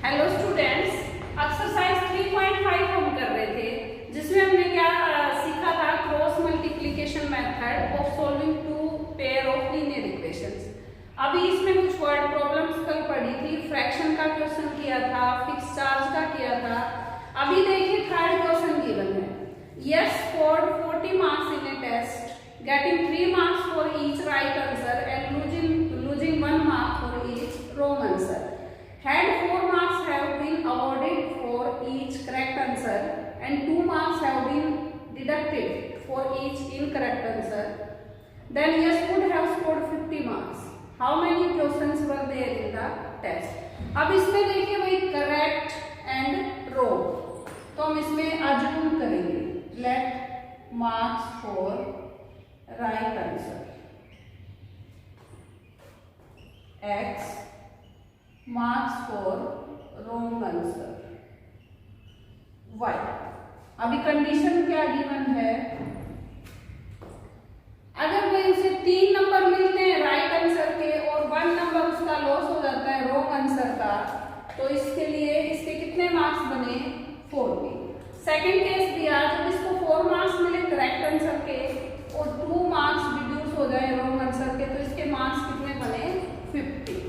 Hello students, exercise 3.5 हम कर रहे थे जिसमें हमने क्या सीखा था, cross multiplication method of solving two pair of linear equations. अभी इसमें कुछ वर्ड प्रॉब्लम्स कल पढ़ी थी, फ्रैक्शन का क्वेश्चन किया था, फिक्स चार्ज का किया था। अभी देखिए थर्ड क्वेश्चन गिवन है, Yash scored 40 marks in a test, getting 3 marks for each right answer and losing 1 mark for each wrong answer. Had 4 marks have been awarded for each correct answer and 2 marks have been deducted for each incorrect answer, then yes would have scored 50 marks. How many questions were there in the test? अब इसमें देखिए भाई correct and wrong, तो हम इसमें assume करेंगे, let marks for right answer X, marks for wrong answer Y. अभी condition क्या गिवन है, अगर भाई उसे 3 नंबर मिलते हैं राइट आंसर के और 1 नंबर उसका लॉस हो जाता है रॉन्ग आंसर का, तो इसके लिए इसके कितने मार्क्स बने, 40। सेकंड केस दिया, जब इसको 4 मार्क्स मिले करेक्ट आंसर के और 2 मार्क्स रिड्यूस हो जाए रॉन्ग आंसर के, तो इसके मार्क्स कितने बने, 50।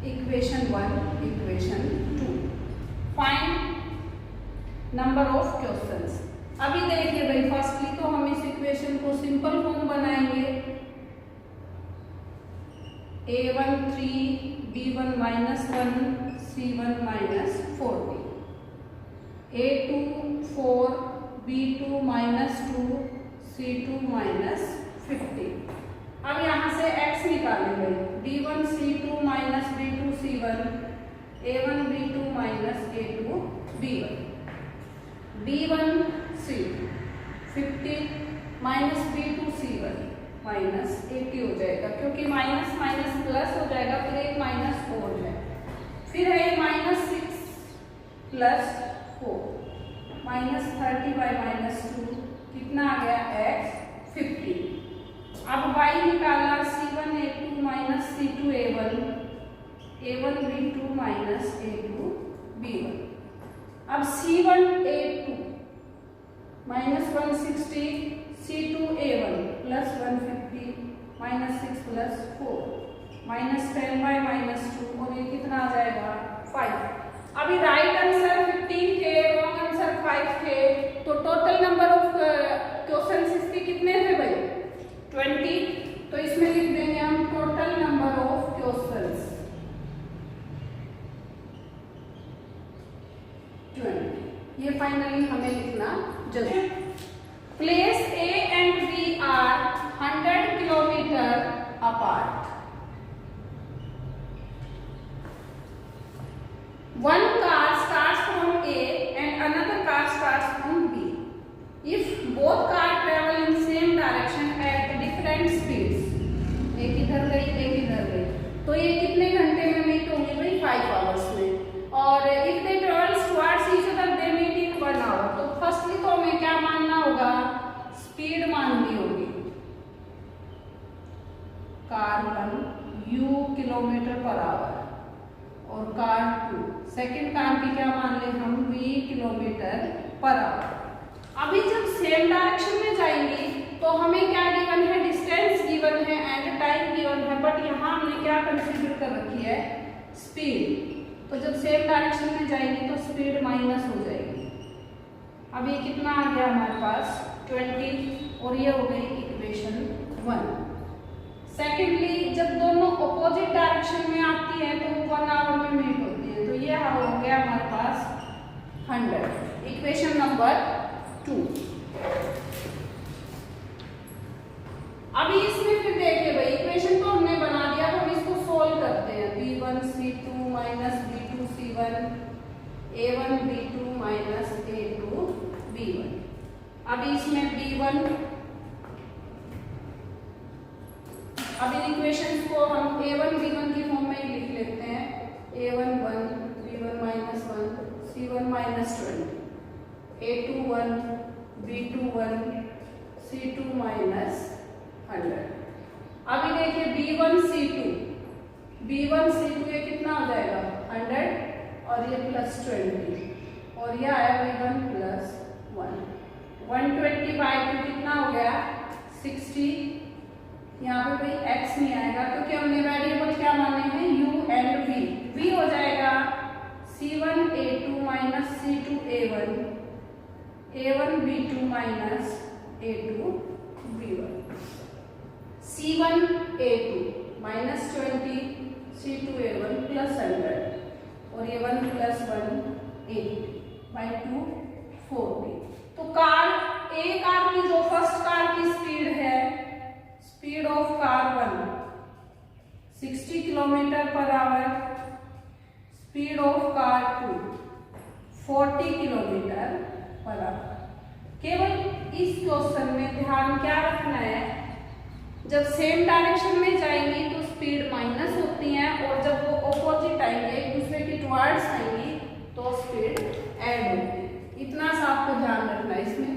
Equation 1, equation 2, find number of questions. अभी देखिए भाई फर्स्टली तो हम इस इक्वेशन को सिंपल फॉर्म बनाएंगे, a1 3 b1 -1 c1 -40, a2 4 b2 -2 c2 -50। अब यहाँ से x निकालेंगे, b1 c2 b2 c1, a1 b2 a2 b1, b1 c2 50 b2 c1 -80 हो जाएगा, क्योंकि माइनस माइनस प्लस हो जाएगा, फिर एक माइनस और है, फिर है -6 प्लस 4 -30/-2 कितना आ गया, x 50। अब y निकाला, c1 a2 c2 a1 b2 a2 b1। अब c1 a2 -160 c2 a1 +150 -6 + 4 -10/-2 और ये कितना आ जाएगा, 5। अभी राइट आंसर 15 थे, रॉन्ग आंसर 5 थे, तो टोटल नंबर ऑफ क्वेश्चंस इसके कितने थे भाई, 20। तो इसमें लिख देंगे हम टोटल नंबर ऑफ क्वेश्चंस 20। ये फाइनली हमें लिखना जरूरी। Place A and B are 100 kilometre apart. One car starts from A and another car starts from B. If both cars travel in same direction at different speeds, एक इधर गई एक इधर गई, तो ये कितने घंटे में मीट होंगे भाई, 5 आवर्स में। और if they travel towards each other they meet in 1 hour, तो फर्स्टली तो हमें क्या मानना होगा, स्पीड माननी होगी, कार 1 u km/h और कार 2 सेकेंड कार की क्या मान ले हम, v km/h। अभी जब सेम डायरेक्शन में जाएंगी तो हमें क्या गिवन है, डिस्टेंस गिवन है एंड टाइम गिवन है, बट यहाँ हमने क्या कंसीडर कर रखी है, स्पीड। तो जब सेम डायरेक्शन में जाएंगी तो स्पीड माइनस हो जाएगी। अब ये कितना आ गया हमारे पास, 20, और ये हो गई इक्वेशन 1। सेकेंडली जब दोनों अपोजिट डायरेक्शन में आती है तो 1 आवर में मीट होती है, तो ये हो गया हमारे पास 100, इक्वेशन नंबर 2। अभी इसमें फिर देखिए भाई इक्वेशन तो हमने बना दिया, तो हम इसको सोल्व करते हैं, b1 c2 b2 c1 a1 b2 a2 b1। अभी इसमें b1, अब इन इक्वेशंस को हम a1 b1 की फॉर्म में ही लिख लेते हैं, a1 1 b1 -1 c1 -20 a2 1 b2 1 c2 -100। अभी देखिए b1 c2 ये कितना हो जाएगा, 100, और और ये आया V1 प्लस 1। 120/2 कितना हो गया 60। यहाँ पे कोई x नहीं आएगा क्योंकि हमने वेरिएबल क्या माने हैं u एंड v। v हो जाएगा C1A2 minus C2A1 A1B2 minus A2B1। C1A2 minus 20 C2A1 plus 100 और ये 1 प्लस 1 8/2 40। तो कार ए कार की जो फर्स्ट कार की स्पीड है, speed of car 1 60 kilometre per hour, speed of car 2 40 kilometre per hour. केवल इस क्वेश्चन में ध्यान क्या रखना है, जब सेम डायरेक्शन में जाएंगी तो स्पीड माइनस होती है और जब वो ऑपोजिट आएंगे एक दूसरे की टुवर्ड्स आएंगी तो स्पीड ऐड होती है। इतना सा आपको ध्यान रखना है इसमें।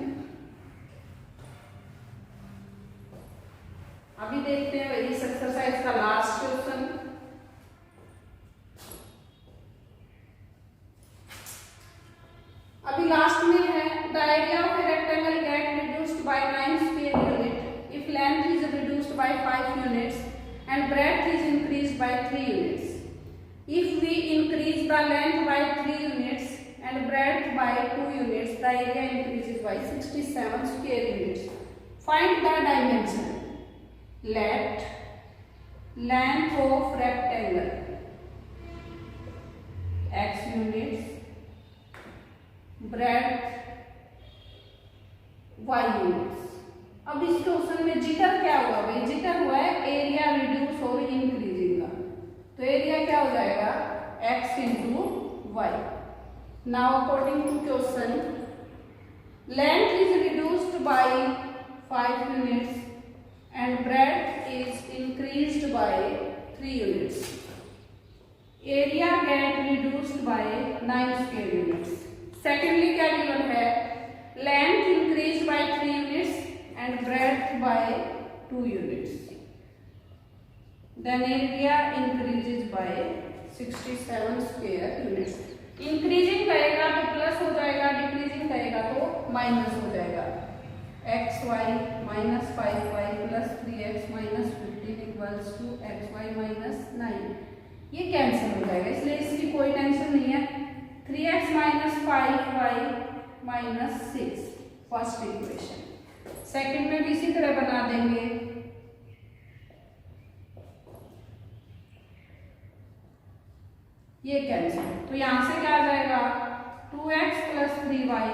अभी देखते हैं इस एक्सरसाइज का लास्ट क्वेश्चन। अभी लास्ट में है the area of a rectangle get reduced by 9 square unit if length is reduced by 5 units and breadth is increased by 3 units. If we increase the length by 3 units and breadth by 2 units, the area increases by 67 square units. Find the dimension. Let length of rectangle x units, breadth y units. अब इस question में jitter क्या हुआ भाई? Jitter हुआ है area reduce और increasing का, तो एरिया क्या हो जाएगा x into y। Now according to question, length is reduced by 5 units and breadth is increased by 3 units. Area get reduced by 9 square units. Secondly क्या given है, length increased by 3 units and breadth by 2 units. Then area increases by 67 square units. Increasing करेगा तो plus हो जाएगा, decreasing करेगा तो minus हो जाएगा। X Y minus 5y plus 3x minus 15 equals to X Y minus 9। ये कैंसिल हो जाएगा इसलिए इसकी कोई टेंशन नहीं है। 3x minus 5y minus 6 first equation. Second में भी इसी तरह बना देंगे। ये कैंसिल, तो यहां से क्या आ जाएगा 2x plus 3y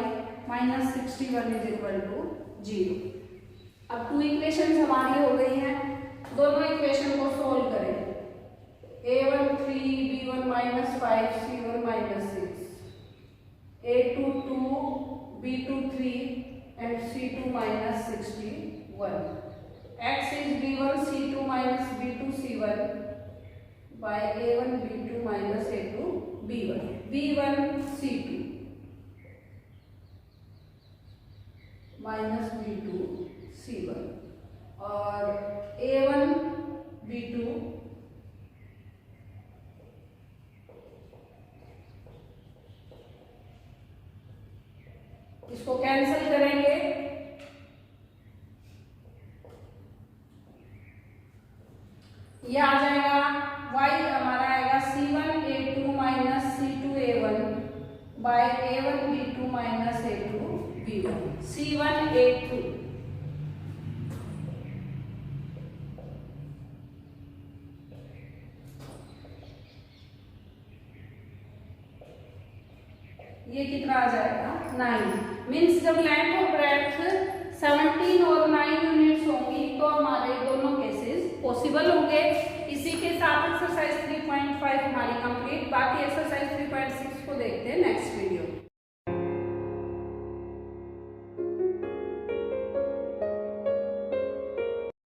minus 61 is equal to 0। अब 2 इक्वेशन हमारी हो गई हैं, दोनों इक्वेशन को सोल्व करें। a1 3 b1 minus 5 c1 minus 6 a2 2 b2 3 and c2 minus 61। x is b1 c2 minus b2 c1 by a1 b2 minus a2 b1 b1 c2 minus b2 c1 और a1 b2 इसको cancel करेंगे। ये आ जाएगा y हमारा आएगा C1A2 minus C2A1 bye A1 B2 minus A2 B1। C1A2 ये कितना आ जाएगा 9। मीन्स जब लेंथ और ब्रेड्थ 17 और 9 यूनिट्स होंगी तो हमारे दोनों केसेस पॉसिबल होंगे। इसी के साथ एक्सरसाइज 3.5 हमारी कंप्लीट। बाकी एक्सरसाइज